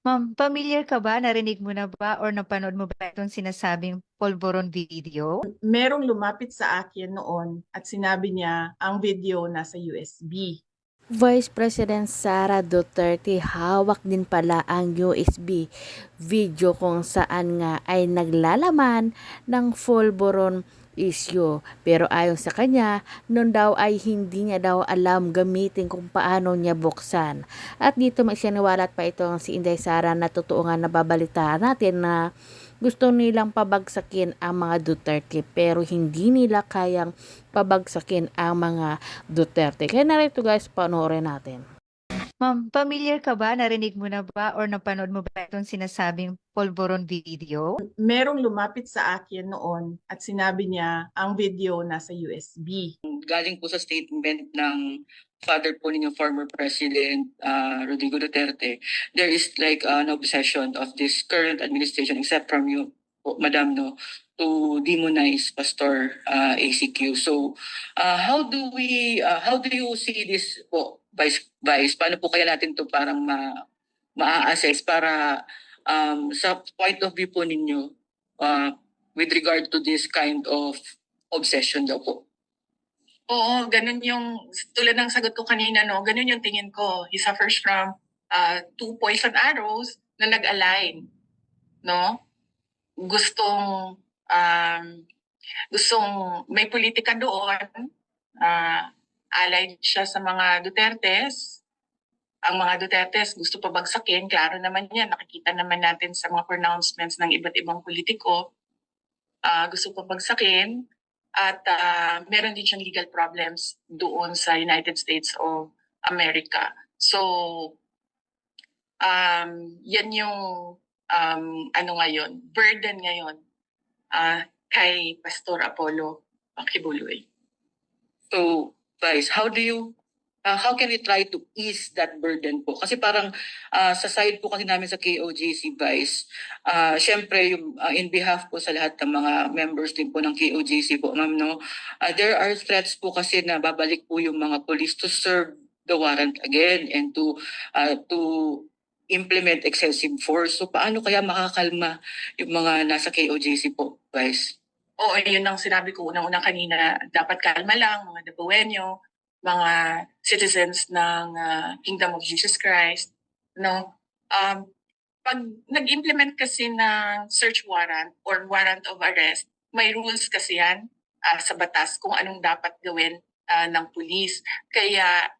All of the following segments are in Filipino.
Ma'am, familiar ka ba? Narinig mo na ba or napanood mo ba itong sinasabing polvoron video? Merong lumapit sa akin noon at sinabi niya ang video nasa USB. Vice President Sara Duterte hawak din pala ang USB video kung saan nga ay naglalaman ng Folboron issue. Pero ayon sa kanya, noon daw ay hindi niya daw alam gamitin kung paano niya buksan. At dito may siniwalat pa itong si Inday Sara na totoo nga nababalita natin na gusto nilang pabagsakin ang mga Duterte pero hindi nila kayang pabagsakin ang mga Duterte. Kaya narito guys, panoorin natin. Ma'am, familiar ka ba? Narinig mo na ba or napanood mo ba itong sinasabing polvoron video? Merong lumapit sa akin noon at sinabi niya ang video nasa USB. Galing po sa statement ng father po ninyo, former President Rodrigo Duterte, there is like an obsession of this current administration, except from you, po, Madam, no, to demonize Pastor ACQ. So, how do you see this po, Vice? Paano po kaya natin to parang ma-assess para sa point of view po ninyo with regard to this kind of obsession daw po? Oo, ganun yung, tulad ng sagot ko kanina, no, ganun yung tingin ko. He suffers from two poison arrows na nag-align, no? Gustong, um, gustong may politika doon, allied siya sa mga Dutertes. Ang mga Dutertes gusto pabagsakin, klaro naman yan, nakikita naman natin sa mga pronouncements ng iba't ibang politiko, gusto pabagsakin. At meron din siyang legal problems doon sa United States of America. So, yan yung burden ngayon kay Pastor Apollo Kibuloy. So, Vice, how can we try to ease that burden po? Kasi parang sa side po kasi namin sa KOJC, Vice, syempre yung in behalf po sa lahat ng mga members din po ng KOJC po, ma'am, no, there are threats po kasi na babalik po yung mga police to serve the warrant again and to implement excessive force. So paano kaya makakalma yung mga nasa KOJC po, Vice? Oo, yun ang sinabi ko unang-unang kanina. Dapat kalma lang, mga Dabueño, mga citizens ng Kingdom of Jesus Christ. No? Pag nag-implement kasi ng search warrant or warrant of arrest, may rules kasi yan sa batas kung anong dapat gawin ng pulis. Kaya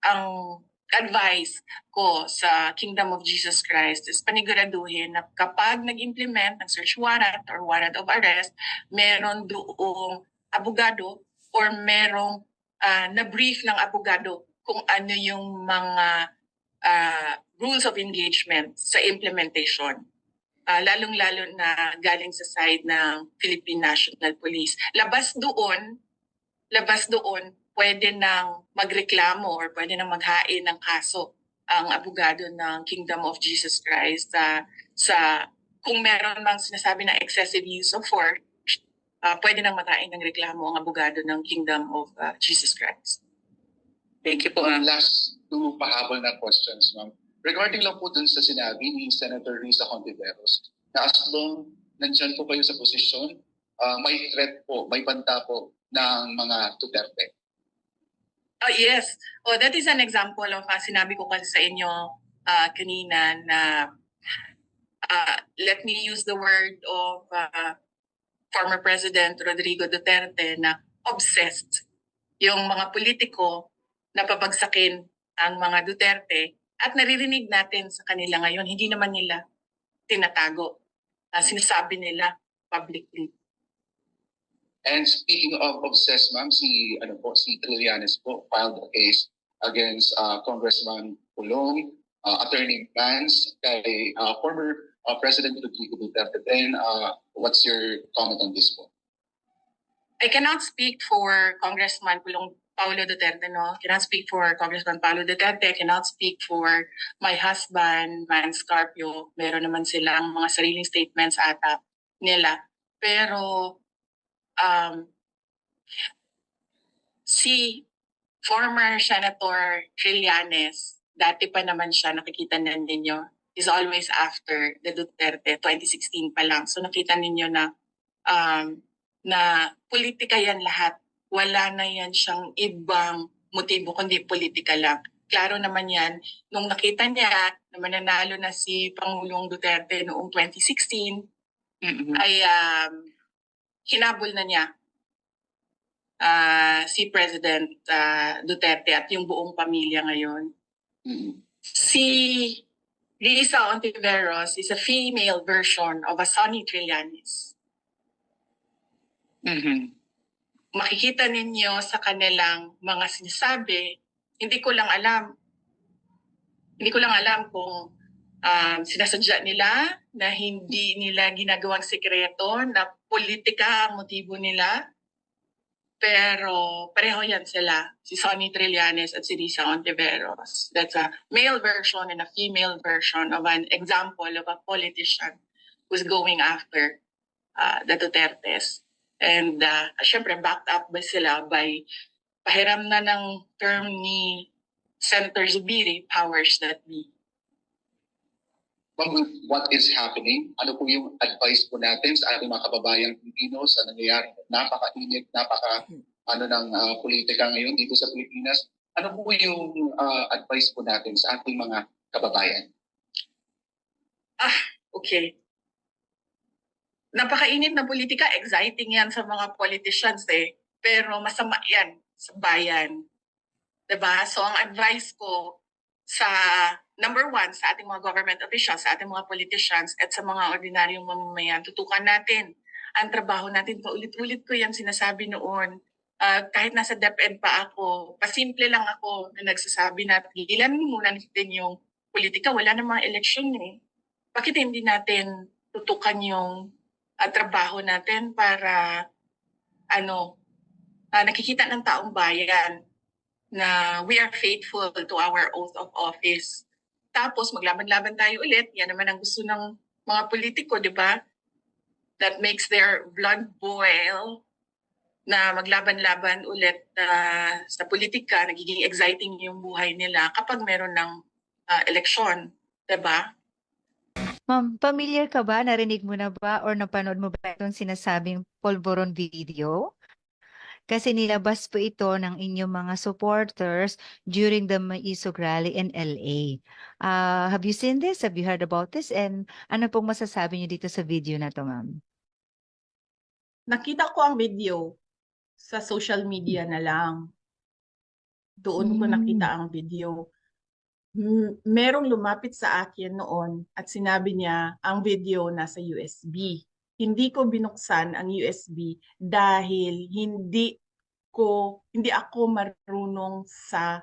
ang advice ko sa Kingdom of Jesus Christ is paniguraduhin na kapag nag-implement ng search warrant or warrant of arrest, meron doong abogado or merong na-brief ng abogado kung ano yung mga rules of engagement sa implementation. Lalong-lalo na galing sa side ng Philippine National Police. Labas doon, pwede nang magreklamo or pwede nang maghain ng kaso ang abogado ng Kingdom of Jesus Christ sa kung meron mang sinasabi na excessive use of force, pwede nang maghain ng reklamo ang abogado ng Kingdom of Jesus Christ. Thank you po. Last two pahabol na questions, ma'am. Regarding lang po dun sa sinabi ni Senator Risa Hontiveros, na as long nandyan po kayo sa posisyon, may threat po, may banta po ng mga Duterte. Oh, yes. Oh, that is an example of sinabi ko kasi sa inyo kanina na let me use the word of former President Rodrigo Duterte na obsessed yung mga politiko na pabagsakin ang mga Duterte at naririnig natin sa kanila ngayon, hindi naman nila tinatago. Sinasabi nila publicly. And speaking of obsessed, ma'am, si Trillanes po filed a case against Congressman Pulong, Attorney Vance, kay former President Rodrigo Duterte. Then, what's your comment on this po? I cannot speak for Congressman Paulo Duterte, no? Cannot speak for Congressman Paulo Duterte. Cannot speak for my husband, Vance Carpio. Meron naman silang mga sariling statements ata nila. Pero si former Senator Trillanes dati pa naman siya, nakikita na ninyo, is always after the Duterte, 2016 pa lang. So nakita ninyo na politika yan lahat. Wala na yan siyang ibang motibo, kundi politika lang. Klaro naman yan, nung nakita niya na mananalo na si Pangulong Duterte noong 2016, ay hinabol na niya si President Duterte at yung buong pamilya ngayon. Si Lisa Ontiveros is a female version of a Sonny Trillanes. Makikita ninyo sa kanilang mga sinasabi, hindi ko lang alam kung sinasadya nila na hindi nila ginagawang sekreto na politika ang motibo nila. Pero pareho yan sila, si Sonny Trillanes at si Lisa Ontiveros. That's a male version and a female version of an example of a politician who's going after the Dutertes. And syempre backed up ba sila by pahiram na ng term ni Senator Zubiri, powers that be. What is happening? Ano po yung advice po natin sa ating mga kababayang Pilipino sa nangyayari? Napaka-init, ng politika ngayon dito sa Pilipinas. Ano po yung advice po natin sa ating mga kababayan? Okay. Napaka-init na politika, exciting yan sa mga politicians pero masama yan sa bayan. Diba? So ang advice ko sa number one, sa ating mga government officials, sa ating mga politicians, at sa mga ordinaryong mamamayan, tutukan natin ang trabaho natin. Paulit-ulit ko yan sinasabi noon. Kahit nasa DepEd pa ako, pasimple lang ako na nagsasabi na tigilan muna natin yung politika. Wala namang eleksyon Bakit hindi natin tutukan yung trabaho natin para nakikita ng taong bayan na we are faithful to our oath of office. Tapos maglaban-laban tayo ulit. Yan naman ang gusto ng mga politiko, di ba? That makes their blood boil na maglaban-laban ulit sa politika. Nagiging exciting yung buhay nila kapag meron ng eleksyon, di ba? Ma'am, familiar ka ba? Narinig mo na ba or napanood mo ba itong sinasabing polvoron video? Kasi nilabas po ito ng inyong mga supporters during the Maisog rally in LA. Have you seen this? Have you heard about this? And ano pong masasabi niyo dito sa video na to, ma'am? Nakita ko ang video sa social media na lang. Doon ko nakita ang video. Merong lumapit sa akin noon at sinabi niya ang video nasa USB. Hindi ko binuksan ang USB dahil hindi ako marunong sa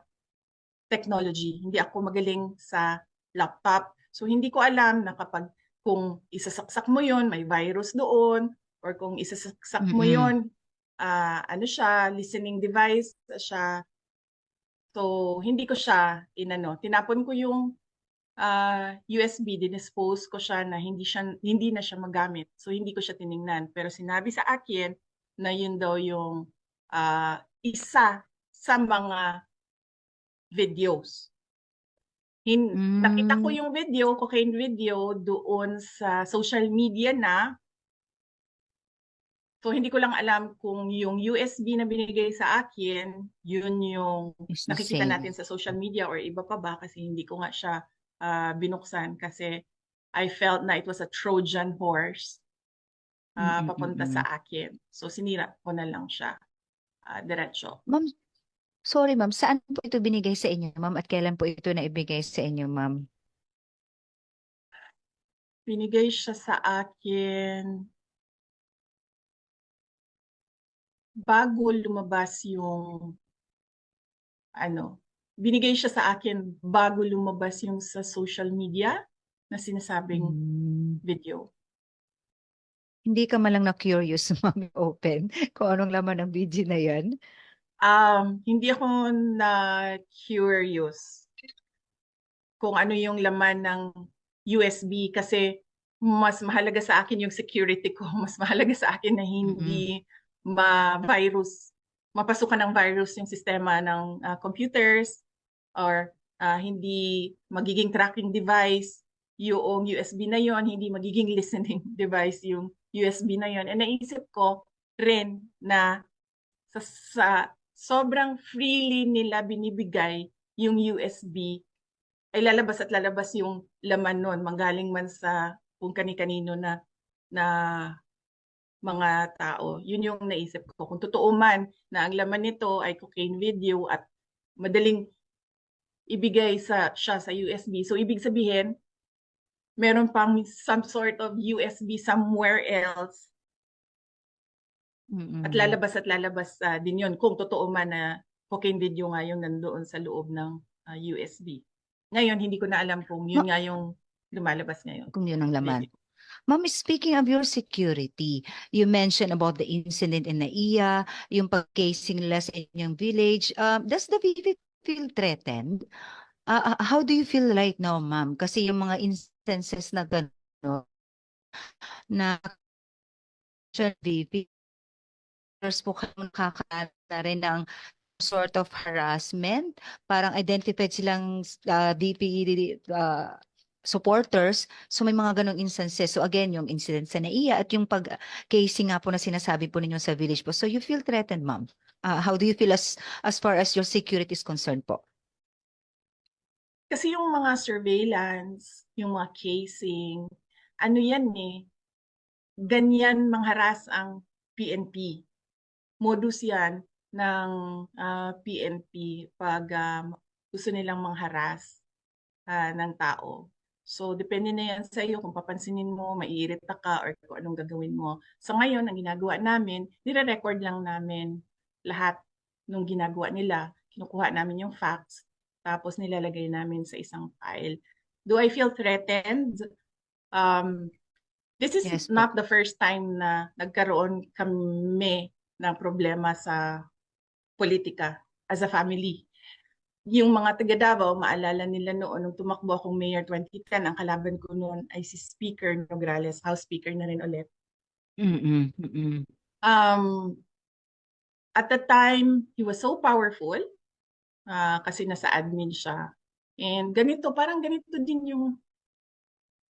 technology. Hindi ako magaling sa laptop. So hindi ko alam na kung isasaksak mo yon may virus doon, or kung isasaksak mo yon listening device siya. So hindi ko siya tinapon ko yung USB, dinispose ko siya na hindi na siya magamit. So hindi ko siya tiningnan. Pero sinabi sa akin na yun daw yung isa sa mga videos. Nakita ko yung video, cocaine video, doon sa social media na. So hindi ko lang alam kung yung USB na binigay sa akin, yun yung nakikita natin sa social media or iba pa ba, kasi hindi ko nga siya binuksan kasi I felt na it was a Trojan horse papunta sa akin. So sinira ko na lang siya diretso. Ma'am, sorry ma'am, saan po ito binigay sa inyo, ma'am? At kailan po ito naibigay sa inyo, ma'am? Binigay siya sa akin bago lumabas yung binigay siya sa akin bago lumabas yung sa social media na sinasabing video. Hindi ka malang na-curious, ma'am, open kung anong laman ng video na yan? Hindi ako na-curious kung ano yung laman ng USB kasi mas mahalaga sa akin yung security ko. Mas mahalaga sa akin na hindi mapasukan ng virus yung sistema ng computers or hindi magiging tracking device yung USB na yon, hindi magiging listening device yung USB na yon. And naisip ko rin na sa sobrang freely nila binibigay yung USB, ay lalabas at lalabas yung laman nun, manggaling man sa kung kani-kanino na mga tao. Yun yung naisip ko. Kung totoo man na ang laman nito ay cocaine video at madaling ibigay siya sa USB. So ibig sabihin, meron pang some sort of USB somewhere else at lalabas din yun kung totoo man na cocaine video nga yung nandoon sa loob ng USB. Ngayon, hindi ko na alam kung yun nga yung lumalabas ngayon. Kung yun ang laman. Ma'am, speaking of your security, you mentioned about the incident in Naiya, yung pag-casing nila sa inyong village. Does the VP feel threatened? How do you feel right now, ma'am? Kasi yung mga instances na gano'n, na VP, po kayo nakakana rin ng sort of harassment, parang identified silang DPE supporters, so may mga ganong instances. So again, yung incident sa Naiya at yung pag-casing nga po na sinasabi po ninyo sa village po. So you feel threatened, ma'am? How do you feel as far as your security is concerned po? Kasi yung mga surveillance, yung mga casing, ano yan ganyan mangharas ang PNP. Modus yan ng PNP pag gusto nilang mangharas ng tao. So, depende na yan sa iyo kung papansinin mo, maiirita ka, or kung anong gagawin mo. So, ngayon, ang ginagawa namin, nire-record lang namin lahat ng ginagawa nila. Kinukuha namin yung facts, tapos nilalagay namin sa isang file. Do I feel threatened? This is Yes po. not the first time na nagkaroon kami ng problema sa politika as a family. Yung mga taga Davao, maalala nila noon nung tumakbo akong Mayor 2010, ang kalaban ko noon ay si Speaker Nograles, House Speaker na rin ulit. At the time, he was so powerful kasi nasa admin siya. And parang ganito din yung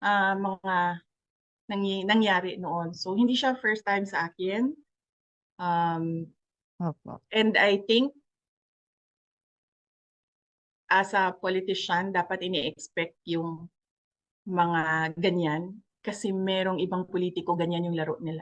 mga nangyari noon. So, hindi siya first time sa akin. And I think, as a politician, dapat ini-expect yung mga ganyan kasi merong ibang politiko ganyan yung laro nila.